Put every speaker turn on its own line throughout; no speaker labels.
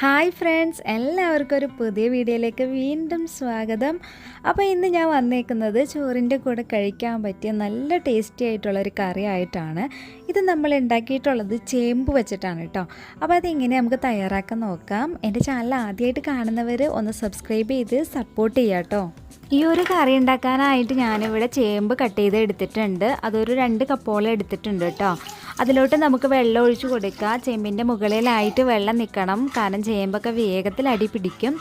Hi friends, എല്ലാവർക്കും ഒരു പുതിയ വീഡിയോയിലേക്ക് വീണ്ടും സ്വാഗതം. അപ്പോൾ ഇന്ന് ഞാൻ വന്നേക്കുന്നത് ചോറിൻ്റെ കൂടെ കഴിക്കാൻ പറ്റിയ നല്ല ടേസ്റ്റി ആയിട്ടുള്ളൊരു കറി ആയിട്ടാണ്. ഇത് നമ്മൾ ഉണ്ടാക്കിയിട്ടുള്ളത് ചേമ്പ് വെച്ചിട്ടാണ് കേട്ടോ. അപ്പോൾ അതെങ്ങനെ നമുക്ക് തയ്യാറാക്കാൻ നോക്കാം. എൻ്റെ ചാനൽ ആദ്യമായിട്ട് കാണുന്നവർ ഒന്ന് സബ്സ്ക്രൈബ് ചെയ്ത് സപ്പോർട്ട് ചെയ്യാം കേട്ടോ. ഈ ഒരു കറി ഉണ്ടാക്കാനായിട്ട് ഞാനിവിടെ ചേമ്പ് കട്ട് ചെയ്ത് എടുത്തിട്ടുണ്ട്. അതൊരു 2 കപ്പോളം എടുത്തിട്ടുണ്ട് കേട്ടോ. അതിലോട്ട് നമുക്ക് വെള്ളം ഒഴിച്ച് കൊടുക്കുക. ചേമ്പിൻ്റെ മുകളിലായിട്ട് വെള്ളം നിൽക്കണം, കാരണം ചേമ്പൊക്കെ വേഗത്തിൽ അടി പിടിക്കും.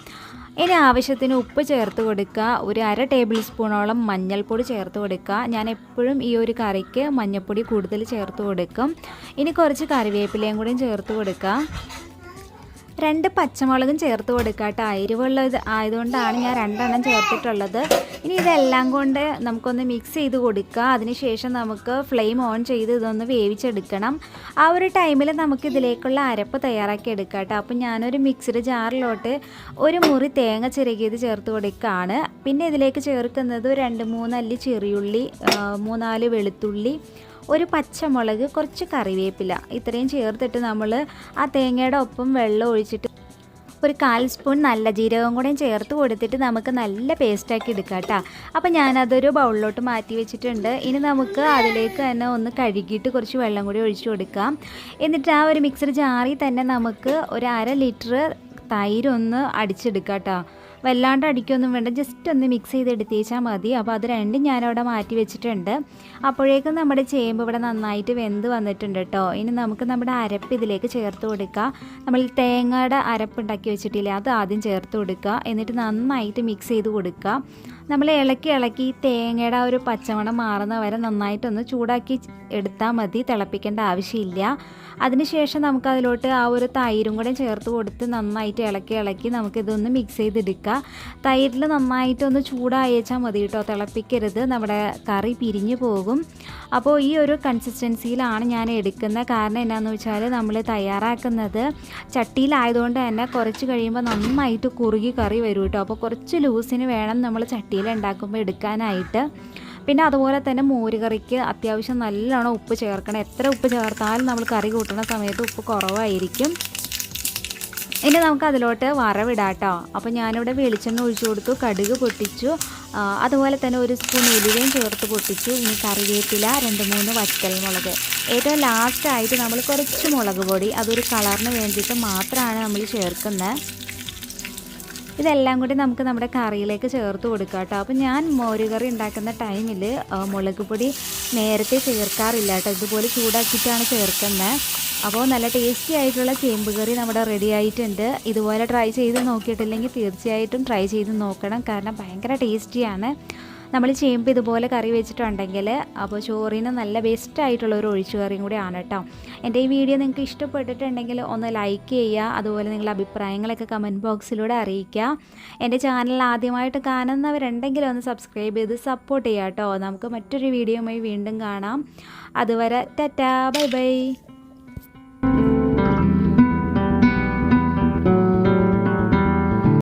ഇനി ആവശ്യത്തിന് ഉപ്പ് ചേർത്ത് കൊടുക്കുക. ഒരു 1/2 ടേബിൾ സ്പൂണോളം മഞ്ഞൾപ്പൊടി ചേർത്ത് കൊടുക്കുക. ഞാൻ എപ്പോഴും ഈ ഒരു കറിക്ക് മഞ്ഞൾപ്പൊടി കൂടുതൽ ചേർത്ത് കൊടുക്കും. ഇനി കുറച്ച് കറിവേപ്പിലയും കൂടിയും ചേർത്ത് കൊടുക്കുക. 2 പച്ചമുളകും ചേർത്ത് കൊടുക്കുക കേട്ടോ. എരിവുള്ളത് ആയതുകൊണ്ടാണ് ഞാൻ 2 എണ്ണം ചേർത്തിട്ടുള്ളത്. ഇനി ഇതെല്ലാം കൊണ്ട് നമുക്കൊന്ന് മിക്സ് ചെയ്ത് കൊടുക്കുക. അതിനുശേഷം നമുക്ക് ഫ്ലെയിം ഓൺ ചെയ്ത് ഇതൊന്ന് വേവിച്ചെടുക്കണം. ആ ഒരു ടൈമിൽ നമുക്ക് ഇതിലേക്കുള്ള അരപ്പ് തയ്യാറാക്കി എടുക്കാം കേട്ടോ. അപ്പോൾ ഞാനൊരു മിക്സിയുടെ ജാറിലോട്ട് ഒരു മുറി തേങ്ങ ചിരകിയത് ചേർത്ത് കൊടുക്കുകയാണ്. പിന്നെ ഇതിലേക്ക് ചേർക്കുന്നത് 2-3 അല്ലി ചെറിയുള്ളി, 3-4 വെളുത്തുള്ളി, ഒരു പച്ചമുളക്, കുറച്ച് കറിവേപ്പില, ഇത്രയും ചേർത്തിട്ട് നമ്മൾ ആ തേങ്ങയുടെ ഒപ്പം വെള്ളം ഒഴിച്ചിട്ട് ഒരു 1/4 സ്പൂൺ നല്ല ജീരകം കൂടെയും ചേർത്ത് കൊടുത്തിട്ട് നമുക്ക് നല്ല പേസ്റ്റാക്കി എടുക്കാം കേട്ടോ. അപ്പോൾ ഞാനതൊരു ബൗളിലോട്ട് മാറ്റി വെച്ചിട്ടുണ്ട്. ഇനി നമുക്ക് അതിലേക്ക് തന്നെ ഒന്ന് കഴുകിയിട്ട് കുറച്ച് വെള്ളം കൂടി ഒഴിച്ചു കൊടുക്കാം. എന്നിട്ട് ആ ഒരു മിക്സർ ജാറിൽ തന്നെ നമുക്ക് ഒരു 1/2 ലിറ്റർ തൈര് ഒന്ന് അടിച്ചെടുക്കാം കേട്ടോ. വല്ലാണ്ട് അടിക്കൊന്നും വേണ്ട, ജസ്റ്റ് ഒന്ന് മിക്സ് ചെയ്ത് എടുത്തേച്ചാൽ മതി. അപ്പോൾ അത് രണ്ടും ഞാനവിടെ മാറ്റി വെച്ചിട്ടുണ്ട്. അപ്പോഴേക്കും നമ്മുടെ ചേമ്പ് ഇവിടെ നന്നായിട്ട് വെന്ത് വന്നിട്ടുണ്ട് കേട്ടോ. ഇനി നമുക്ക് നമ്മുടെ അരപ്പ് ഇതിലേക്ക് ചേർത്ത് കൊടുക്കുക. നമ്മൾ തേങ്ങയുടെ അരപ്പ് ഉണ്ടാക്കി വെച്ചിട്ടില്ലേ, അത് ആദ്യം ചേർത്ത് കൊടുക്കുക. എന്നിട്ട് നന്നായിട്ട് മിക്സ് ചെയ്ത് കൊടുക്കുക. നമ്മൾ ഇളക്കി തേങ്ങയുടെ ആ ഒരു പച്ചമണം മാറുന്ന വരെ നന്നായിട്ടൊന്ന് ചൂടാക്കി എടുത്താൽ മതി, തിളപ്പിക്കേണ്ട ആവശ്യമില്ല. അതിനുശേഷം നമുക്കതിലോട്ട് ആ ഒരു തൈരും കൂടെ ചേർത്ത് കൊടുത്ത് നന്നായിട്ട് ഇളക്കി നമുക്കിതൊന്ന് മിക്സ് ചെയ്തെടുക്കുക. തൈരിൽ നന്നായിട്ടൊന്ന് ചൂടായേച്ചാൽ മതി കേട്ടോ, തിളപ്പിക്കരുത്, നമ്മുടെ കറി പിരിഞ്ഞു പോകും. അപ്പോൾ ഈ ഒരു കൺസിസ്റ്റൻസിയിലാണ് ഞാൻ എടുക്കുന്നത്. കാരണം എന്നാന്ന് വെച്ചാൽ നമ്മൾ തയ്യാറാക്കുന്നത് ചട്ടിയിലായതുകൊണ്ട് തന്നെ കുറച്ച് കഴിയുമ്പോൾ നന്നായിട്ട് കുറുകി കറി വരും കേട്ടോ. അപ്പോൾ കുറച്ച് ലൂസിന് വേണം നമ്മൾ ചട്ടിയിൽ ഉണ്ടാക്കുമ്പോൾ എടുക്കാനായിട്ട്. പിന്നെ അതുപോലെ തന്നെ മോര് കറിക്ക് അത്യാവശ്യം നല്ലോണം ഉപ്പ് ചേർക്കണം. എത്ര ഉപ്പ് ചേർത്താലും നമ്മൾ കറി കൂട്ടുന്ന സമയത്ത് ഉപ്പ് കുറവായിരിക്കും. ഇനി നമുക്ക് അതിലോട്ട് വറവിടാം കേട്ടോ. അപ്പോൾ ഞാനിവിടെ വെളിച്ചെണ്ണ ഒഴിച്ചു കൊടുത്തു, കടുക് പൊട്ടിച്ചു, അതുപോലെ തന്നെ 1 സ്പൂൺ ഉലുവയും ചേർത്ത് പൊട്ടിച്ചു. ഇനി കറിവേപ്പില, 2-3 വറ്റൽമുളക്, ഏറ്റവും ലാസ്റ്റായിട്ട് നമ്മൾ കുറച്ച് മുളക് പൊടി, അതൊരു കളറിന് വേണ്ടിയിട്ട് മാത്രമാണ് നമ്മൾ ചേർക്കുന്നത്. ഇതെല്ലാം കൂടി നമുക്ക് നമ്മുടെ കറിയിലേക്ക് ചേർത്ത് കൊടുക്കാം കേട്ടോ. അപ്പോൾ ഞാൻ മോര് കറി ഉണ്ടാക്കുന്ന ടൈമിൽ മുളക് പൊടി നേരത്തെ ചേർക്കാറില്ല കേട്ടോ, ഇതുപോലെ ചൂടാക്കിയിട്ടാണ് ചേർക്കുന്നത്. അപ്പോൾ നല്ല ടേസ്റ്റി ആയിട്ടുള്ള ചേമ്പ് കറി നമ്മുടെ റെഡി ആയിട്ടുണ്ട്. ഇതുപോലെ ട്രൈ ചെയ്ത് നോക്കിയിട്ടില്ലെങ്കിൽ തീർച്ചയായിട്ടും ട്രൈ ചെയ്ത് നോക്കണം, കാരണം ഭയങ്കര ടേസ്റ്റിയാണ്. നമ്മൾ ചേമ്പ് ഇതുപോലെ കറി വെച്ചിട്ടുണ്ടെങ്കിൽ അപ്പോൾ ചോറിന് നല്ല ബെസ്റ്റായിട്ടുള്ളൊരു ഒഴിച്ചു കറിയും കൂടിയാണ് കേട്ടോ. എൻ്റെ ഈ വീഡിയോ നിങ്ങൾക്ക് ഇഷ്ടപ്പെട്ടിട്ടുണ്ടെങ്കിൽ ഒന്ന് ലൈക്ക് ചെയ്യുക. അതുപോലെ നിങ്ങളുടെ അഭിപ്രായങ്ങളൊക്കെ കമൻറ്റ് ബോക്സിലൂടെ അറിയിക്കുക. എൻ്റെ ചാനൽ ആദ്യമായിട്ട് കാണുന്നവരുണ്ടെങ്കിൽ ഒന്ന് സബ്സ്ക്രൈബ് ചെയ്ത് സപ്പോർട്ട് ചെയ്യുക കേട്ടോ. നമുക്ക് മറ്റൊരു വീഡിയോയുമായി വീണ്ടും കാണാം. അതുവരെ ടാറ്റാ, ബൈ ബൈ.